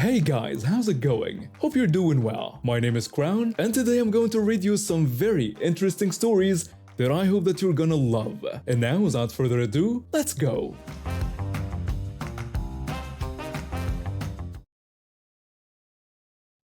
Hey guys, how's it going? Hope you're doing well. My name is Crown, and today I'm going to read you some very interesting stories that I hope that you're gonna love. And now, without further ado, let's go!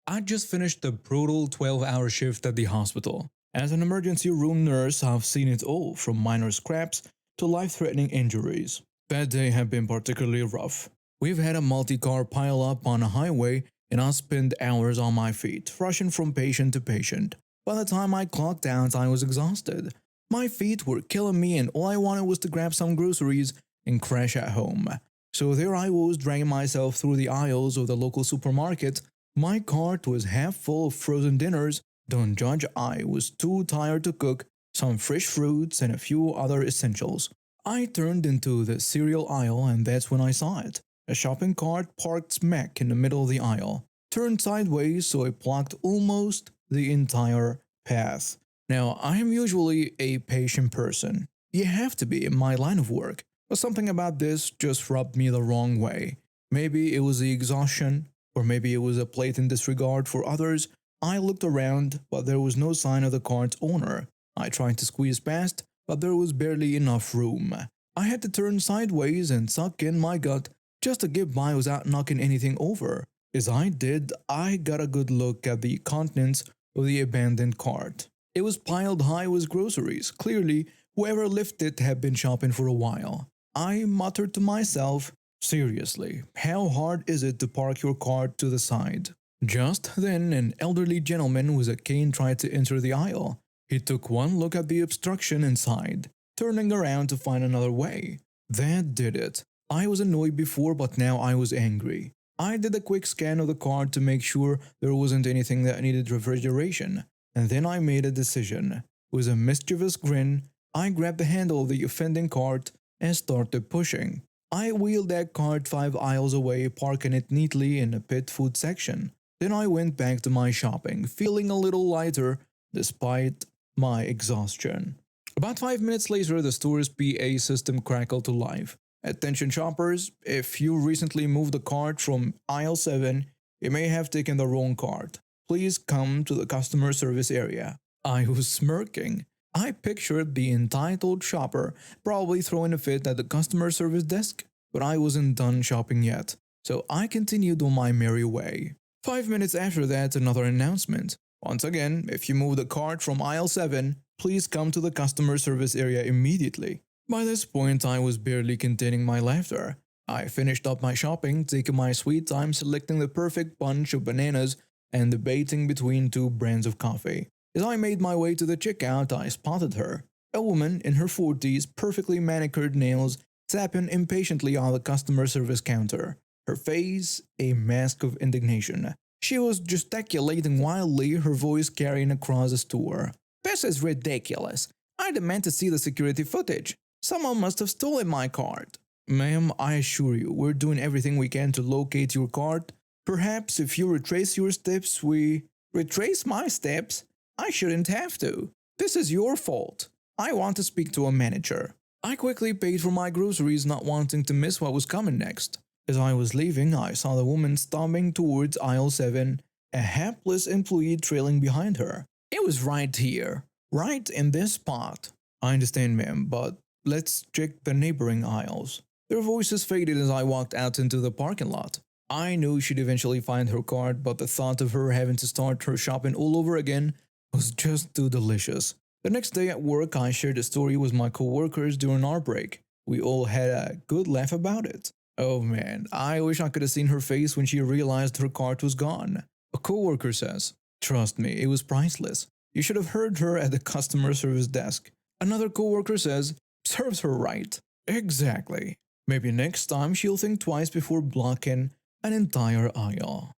I just finished a brutal 12-hour shift at the hospital. As an emergency room nurse, I've seen it all, from minor scraps to life-threatening injuries. That day had been particularly rough. We've had a multi-car pile up on a highway, and I spent hours on my feet, rushing from patient to patient. By the time I clocked out, I was exhausted. My feet were killing me, and all I wanted was to grab some groceries and crash at home. So there I was, dragging myself through the aisles of the local supermarket. My cart was half full of frozen dinners. Don't judge, I was too tired to cook, some fresh fruits, and a few other essentials. I turned into the cereal aisle, and that's when I saw it. A shopping cart parked smack in the middle of the aisle, turned sideways so it blocked almost the entire path. Now, I am usually a patient person. You have to be in my line of work, but something about this just rubbed me the wrong way. Maybe it was the exhaustion, or maybe it was a blatant disregard for others. I looked around, but there was no sign of the cart's owner. I tried to squeeze past, but there was barely enough room. I had to turn sideways and suck in my gut just to get by without knocking anything over. As I did, I got a good look at the contents of the abandoned cart. It was piled high with groceries. Clearly, whoever lifted it had been shopping for a while. I muttered to myself, seriously, how hard is it to park your cart to the side? Just then, an elderly gentleman with a cane tried to enter the aisle. He took one look at the obstruction inside, turning around to find another way. That did it. I was annoyed before, but now I was angry. I did a quick scan of the cart to make sure there wasn't anything that needed refrigeration, and then I made a decision. With a mischievous grin, I grabbed the handle of the offending cart and started pushing. I wheeled that cart 5 aisles away, parking it neatly in the pet food section. Then I went back to my shopping, feeling a little lighter despite my exhaustion. About 5 minutes later, the store's PA system crackled to life. Attention shoppers, if you recently moved a cart from aisle 7, you may have taken the wrong cart. Please come to the customer service area. I was smirking. I pictured the entitled shopper probably throwing a fit at the customer service desk, but I wasn't done shopping yet, so I continued on my merry way. 5 minutes after that, another announcement. Once again, if you move the cart from aisle 7, please come to the customer service area immediately. By this point, I was barely containing my laughter. I finished up my shopping, taking my sweet time selecting the perfect bunch of bananas and debating between 2 brands of coffee. As I made my way to the checkout, I spotted her. A woman in her 40s, perfectly manicured nails, tapping impatiently on the customer service counter. Her face a mask of indignation. She was gesticulating wildly, her voice carrying across the store. "This is ridiculous. I demand to see the security footage. Someone must have stolen my cart." "Ma'am, I assure you, we're doing everything we can to locate your cart. Perhaps if you retrace your steps, we—" "Retrace my steps? I shouldn't have to. This is your fault. I want to speak to a manager." I quickly paid for my groceries, not wanting to miss what was coming next. As I was leaving, I saw the woman stomping towards aisle 7, a hapless employee trailing behind her. "It was right here. Right in this spot." "I understand, ma'am, but let's check the neighboring aisles." Their voices faded as I walked out into the parking lot. I knew she'd eventually find her cart, but the thought of her having to start her shopping all over again was just too delicious. The next day at work, I shared the story with my coworkers during our break. We all had a good laugh about it. Oh man, I wish I could have seen her face when she realized her cart was gone. A coworker says, "Trust me, it was priceless. You should have heard her at the customer service desk." Another coworker says, "Serves her right." Exactly. Maybe next time she'll think twice before blocking an entire aisle.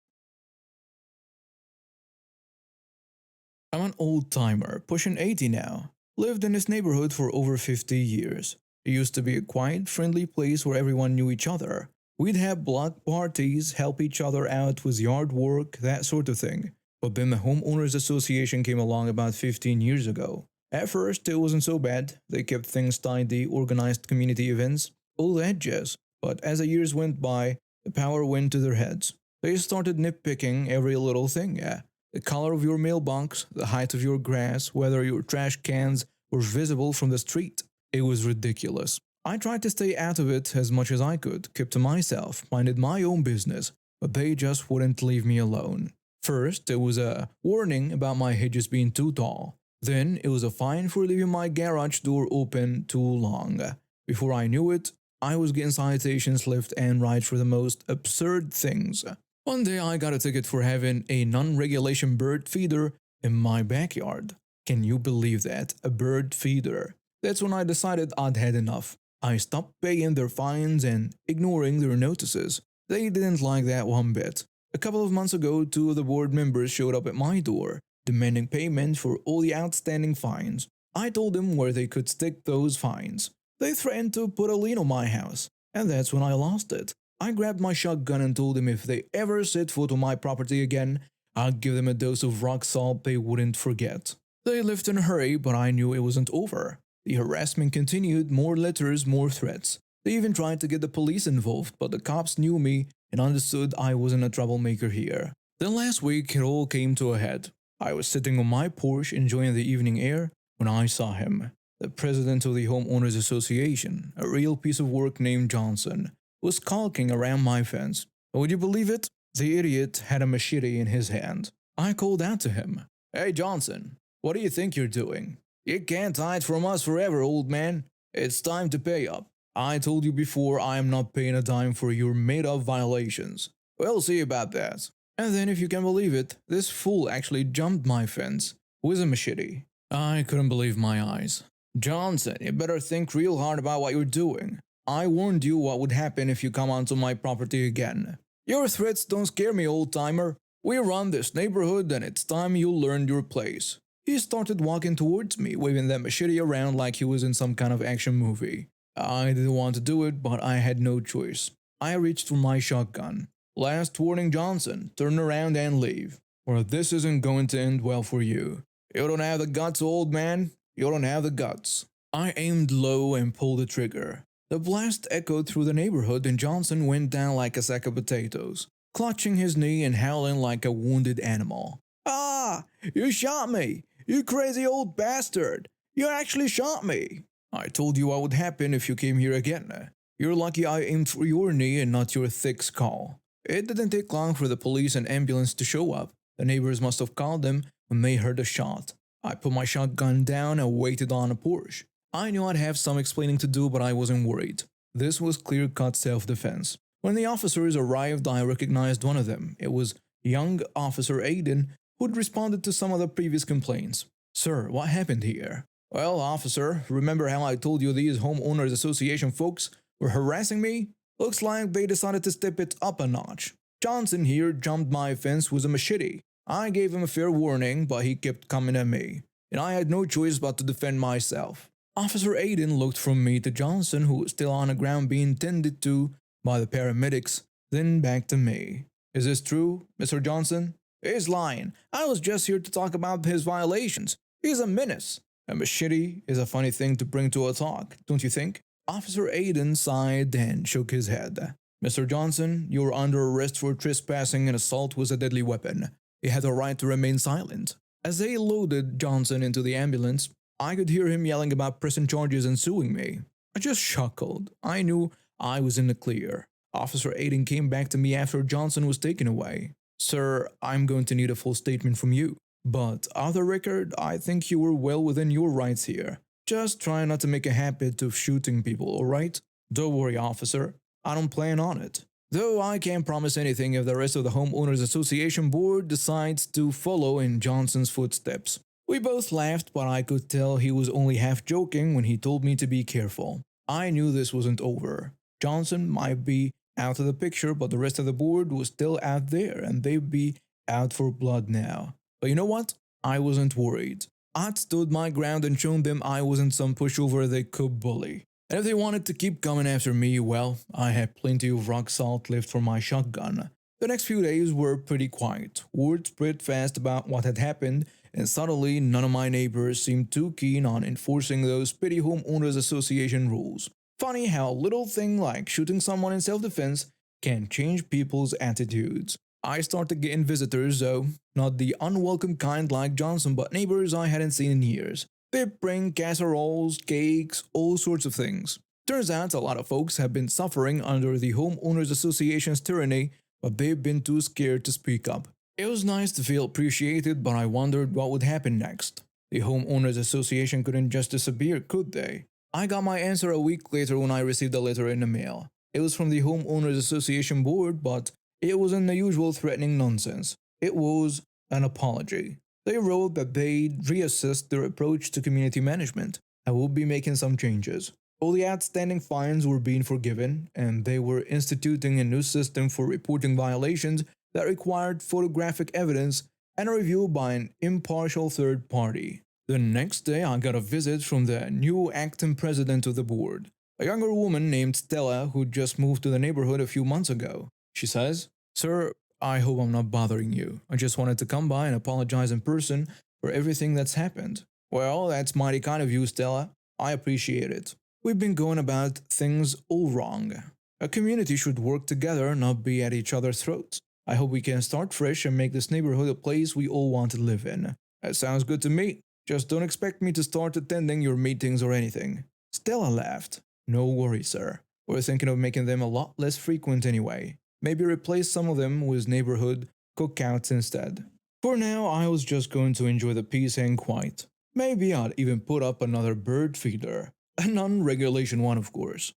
I'm an old-timer, pushing 80 now. Lived in this neighborhood for over 50 years. It used to be a quiet, friendly place where everyone knew each other. We'd have block parties, help each other out with yard work, that sort of thing. But then the Homeowners Association came along about 15 years ago. At first, it wasn't so bad. They kept things tidy, organized community events, all that jazz. But as the years went by, the power went to their heads. They started nitpicking every little thing, yeah. The color of your mailbox, the height of your grass, whether your trash cans were visible from the street. It was ridiculous. I tried to stay out of it as much as I could, kept to myself, minded my own business, but they just wouldn't leave me alone. First, it was a warning about my hedges being too tall. Then, it was a fine for leaving my garage door open too long. Before I knew it, I was getting citations left and right for the most absurd things. One day I got a ticket for having a non-regulation bird feeder in my backyard. Can you believe that? A bird feeder. That's when I decided I'd had enough. I stopped paying their fines and ignoring their notices. They didn't like that one bit. A couple of months ago, two of the board members showed up at my door, demanding payment for all the outstanding fines. I told them where they could stick those fines. They threatened to put a lien on my house, and that's when I lost it. I grabbed my shotgun and told them if they ever set foot on my property again, I'd give them a dose of rock salt they wouldn't forget. They left in a hurry, but I knew it wasn't over. The harassment continued, more letters, more threats. They even tried to get the police involved, but the cops knew me and understood I wasn't a troublemaker here. Then last week, it all came to a head. I was sitting on my porch enjoying the evening air when I saw him. The president of the Homeowners Association, a real piece of work named Johnson, was skulking around my fence. Would you believe it? The idiot had a machete in his hand. I called out to him, "Hey Johnson, what do you think you're doing? You can't hide from us forever, old man. It's time to pay up. I told you before I am not paying a dime for your made-up violations. We'll see about that." And then, if you can believe it, this fool actually jumped my fence with a machete. I couldn't believe my eyes. "Johnson, you better think real hard about what you're doing. I warned you what would happen if you come onto my property again. Your threats don't scare me, old-timer. We run this neighborhood and it's time you learned your place." He started walking towards me, waving that machete around like he was in some kind of action movie. I didn't want to do it, but I had no choice. I reached for my shotgun. "Last warning, Johnson. Turn around and leave, or this isn't going to end well for you. You don't have the guts, old man. You don't have the guts." I aimed low and pulled the trigger. The blast echoed through the neighborhood and Johnson went down like a sack of potatoes, clutching his knee and howling like a wounded animal. "Ah! You shot me! You crazy old bastard! You actually shot me!" "I told you what would happen if you came here again. You're lucky I aimed for your knee and not your thick skull." It didn't take long for the police and ambulance to show up. The neighbors must have called them when they heard the shot. I put my shotgun down and waited on a porch. I knew I'd have some explaining to do, but I wasn't worried. This was clear-cut self-defense. When the officers arrived, I recognized one of them. It was young Officer Aiden, who'd responded to some of the previous complaints. "Sir, what happened here?" "Well, officer, remember how I told you these homeowners association folks were harassing me? Looks like they decided to step it up a notch. Johnson here jumped my fence with a machete. I gave him a fair warning, but he kept coming at me, and I had no choice but to defend myself." Officer Aiden looked from me to Johnson, who was still on the ground being tended to by the paramedics, then back to me. "Is this true, Mr. Johnson?" "He's lying. I was just here to talk about his violations. He's a menace." "A machete is a funny thing to bring to a talk, don't you think?" Officer Aiden sighed and shook his head. "Mr. Johnson, you are under arrest for trespassing and assault with a deadly weapon. You have the right to remain silent." As they loaded Johnson into the ambulance, I could hear him yelling about pressing charges and suing me. I just chuckled. I knew I was in the clear. Officer Aiden came back to me after Johnson was taken away. "Sir, I'm going to need a full statement from you. But off the record, I think you were well within your rights here. Just try not to make a habit of shooting people, alright? Don't worry, officer. I don't plan on it. Though I can't promise anything if the rest of the Homeowners Association board decides to follow in Johnson's footsteps." We both laughed, but I could tell he was only half joking when he told me to be careful. I knew this wasn't over. Johnson might be out of the picture, but the rest of the board was still out there, and they'd be out for blood now. But you know what? I wasn't worried. I'd stood my ground and shown them I wasn't some pushover they could bully. And if they wanted to keep coming after me, well, I had plenty of rock salt left for my shotgun. The next few days were pretty quiet. Word spread fast about what had happened, and suddenly none of my neighbors seemed too keen on enforcing those petty homeowners association rules. Funny how a little thing like shooting someone in self-defense can change people's attitudes. I started getting visitors, though, not the unwelcome kind like Johnson, but neighbors I hadn't seen in years. They'd bring casseroles, cakes, all sorts of things. Turns out a lot of folks have been suffering under the Homeowners Association's tyranny, but they've been too scared to speak up. It was nice to feel appreciated, but I wondered what would happen next. The Homeowners Association couldn't just disappear, could they? I got my answer a week later when I received a letter in the mail. It was from the Homeowners Association board, but it wasn't the usual threatening nonsense. It was an apology. They wrote that they'd reassess their approach to community management and would be making some changes. All the outstanding fines were being forgiven, and they were instituting a new system for reporting violations that required photographic evidence and a review by an impartial third party. The next day, I got a visit from the new acting president of the board, a younger woman named Stella who just moved to the neighborhood a few months ago. She says, "Sir, I hope I'm not bothering you. I just wanted to come by and apologize in person for everything that's happened." "Well, that's mighty kind of you, Stella. I appreciate it. We've been going about things all wrong. A community should work together, not be at each other's throats. I hope we can start fresh and make this neighborhood a place we all want to live in." "That sounds good to me. Just don't expect me to start attending your meetings or anything." Stella laughed. "No worries, sir. We're thinking of making them a lot less frequent anyway. Maybe replace some of them with neighborhood cookouts instead. For now, I was just going to enjoy the peace and quiet. Maybe I'd even put up another bird feeder. A non-regulation one, of course."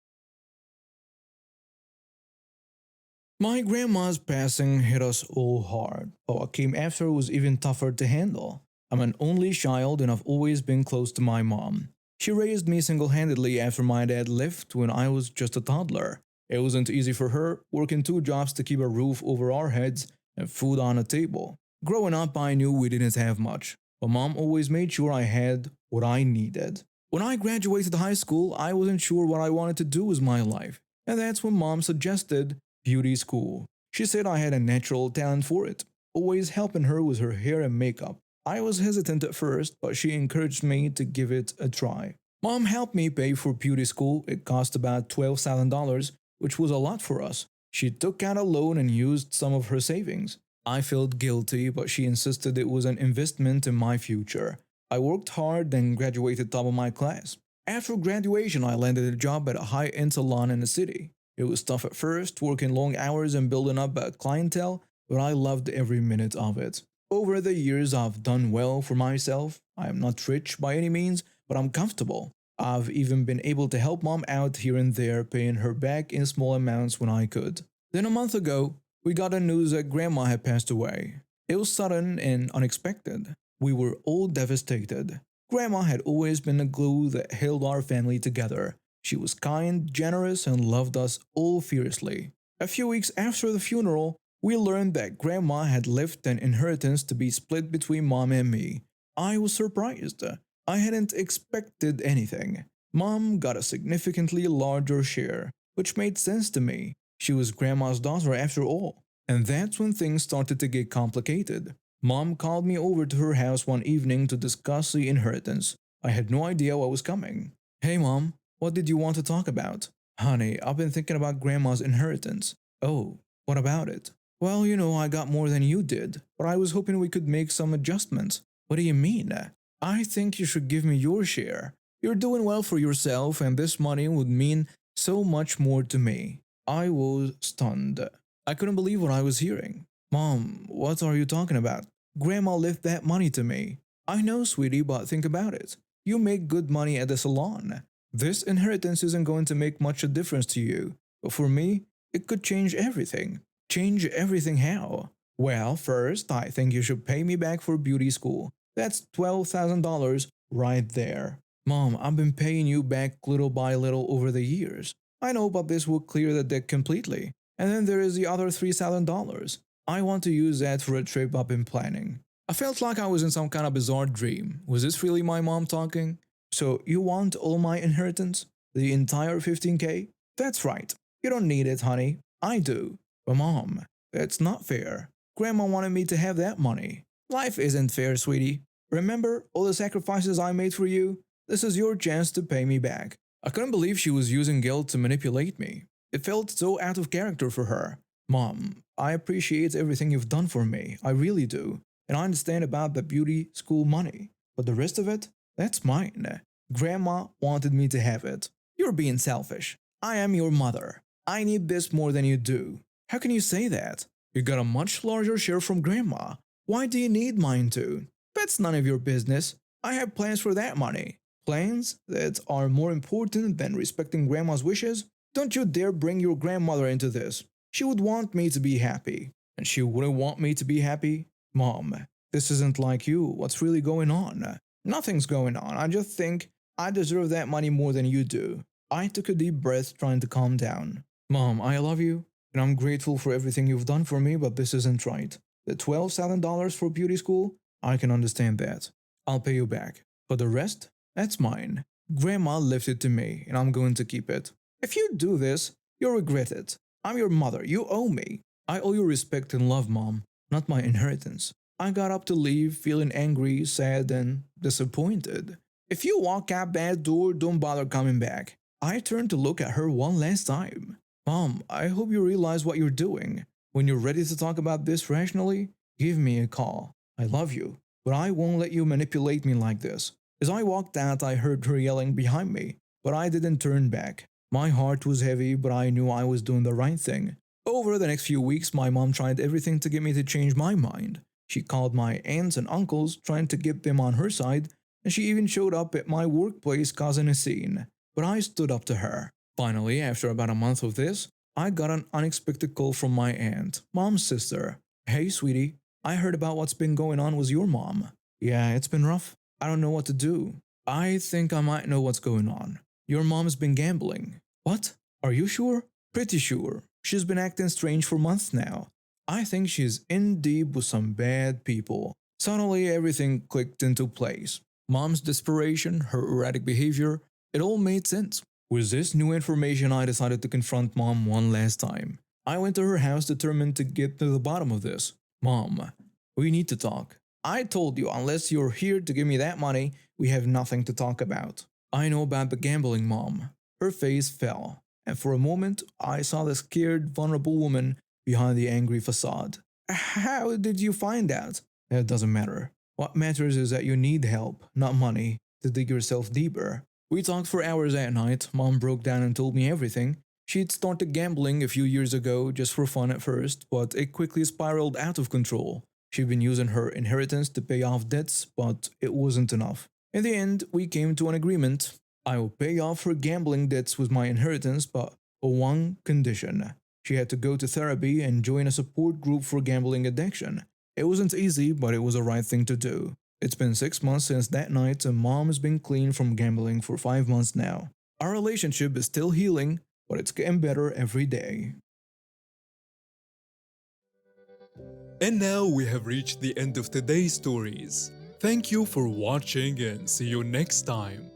My grandma's passing hit us all hard, but what came after was even tougher to handle. I'm an only child and I've always been close to my mom. She raised me single-handedly after my dad left when I was just a toddler. It wasn't easy for her, working two jobs to keep a roof over our heads and food on a table. Growing up, I knew we didn't have much, but mom always made sure I had what I needed. When I graduated high school, I wasn't sure what I wanted to do with my life, and that's when mom suggested beauty school. She said I had a natural talent for it, always helping her with her hair and makeup. I was hesitant at first, but she encouraged me to give it a try. Mom helped me pay for beauty school. It cost about $12,000, which was a lot for us. She took out a loan and used some of her savings. I felt guilty, but she insisted it was an investment in my future. I worked hard and graduated top of my class. After graduation, I landed a job at a high-end salon in the city. It was tough at first, working long hours and building up a clientele, but I loved every minute of it. Over the years, I've done well for myself. I am not rich by any means, but I'm comfortable. I've even been able to help mom out here and there, paying her back in small amounts when I could. Then a month ago, we got the news that grandma had passed away. It was sudden and unexpected. We were all devastated. Grandma had always been the glue that held our family together. She was kind, generous, and loved us all fiercely. A few weeks after the funeral, we learned that Grandma had left an inheritance to be split between Mom and me. I was surprised. I hadn't expected anything. Mom got a significantly larger share, which made sense to me. She was Grandma's daughter after all. And that's when things started to get complicated. Mom called me over to her house one evening to discuss the inheritance. I had no idea what was coming. "Hey Mom, what did you want to talk about?" "Honey, I've been thinking about Grandma's inheritance." "Oh, what about it?" "Well, I got more than you did, but I was hoping we could make some adjustments." "What do you mean?" "I think you should give me your share. You're doing well for yourself, and this money would mean so much more to me." I was stunned. I couldn't believe what I was hearing. "Mom, what are you talking about? Grandma left that money to me." "I know, sweetie, but think about it. You make good money at the salon. This inheritance isn't going to make much a difference to you, but for me, it could change everything." "Change everything how?" "Well, first, I think you should pay me back for beauty school. That's $12,000 right there." "Mom, I've been paying you back little by little over the years." "I know, but this will clear the debt completely. And then there is the other $3,000. I want to use that for a trip I've been planning." I felt like I was in some kind of bizarre dream. Was this really my mom talking? "So you want all my inheritance? The entire 15K? "That's right. You don't need it, honey. I do." "But Mom, that's not fair. Grandma wanted me to have that money." "Life isn't fair, sweetie. Remember all the sacrifices I made for you? This is your chance to pay me back." I couldn't believe she was using guilt to manipulate me. It felt so out of character for her. Mom, I appreciate everything you've done for me. I really do. And I understand about the beauty school money. But the rest of it? That's mine. Grandma wanted me to have it. You're being selfish. I am your mother. I need this more than you do. How can you say that? You got a much larger share from Grandma. Why do you need mine too? That's none of your business. I have plans for that money. Plans that are more important than respecting Grandma's wishes? Don't you dare bring your grandmother into this. She would want me to be happy. And she wouldn't want me to be happy? Mom, this isn't like you. What's really going on? Nothing's going on. I just think I deserve that money more than you do. I took a deep breath, trying to calm down. Mom, I love you, and I'm grateful for everything you've done for me, but this isn't right. The $12,000 for beauty school? I can understand that. I'll pay you back. But the rest? That's mine. Grandma left it to me, and I'm going to keep it. If you do this, you'll regret it. I'm your mother. You owe me. I owe you respect and love, Mom, not my inheritance. I got up to leave, feeling angry, sad, and disappointed. If you walk out that door, don't bother coming back. I turned to look at her one last time. Mom, I hope you realize what you're doing. When you're ready to talk about this rationally, give me a call. I love you, but I won't let you manipulate me like this. As I walked out, I heard her yelling behind me, but I didn't turn back. My heart was heavy, but I knew I was doing the right thing. Over the next few weeks, my mom tried everything to get me to change my mind. She called my aunts and uncles, trying to get them on her side, and she even showed up at my workplace causing a scene. But I stood up to her. Finally, after about a month of this, I got an unexpected call from my aunt, Mom's sister. Hey, sweetie, I heard about what's been going on with your mom. Yeah, it's been rough. I don't know what to do. I think I might know what's going on. Your mom's been gambling. What? Are you sure? Pretty sure. She's been acting strange for months now. I think she's in deep with some bad people. Suddenly, everything clicked into place. Mom's desperation, her erratic behavior, it all made sense. With this new information, I decided to confront Mom one last time. I went to her house determined to get to the bottom of this. Mom, we need to talk. I told you, unless you're here to give me that money, we have nothing to talk about. I know about the gambling, Mom. Her face fell, and for a moment I saw the scared, vulnerable woman behind the angry facade. How did you find out? It doesn't matter. What matters is that you need help, not money, to dig yourself deeper. We talked for hours that night. Mom broke down and told me everything. She'd started gambling a few years ago just for fun at first, but it quickly spiraled out of control. She'd been using her inheritance to pay off debts, but it wasn't enough. In the end, we came to an agreement. I will pay off her gambling debts with my inheritance, but on one condition. She had to go to therapy and join a support group for gambling addiction. It wasn't easy, but it was the right thing to do. It's been 6 months since that night, and Mom has been clean from gambling for 5 months now. Our relationship is still healing, but it's getting better every day. And now we have reached the end of today's stories. Thank you for watching and see you next time.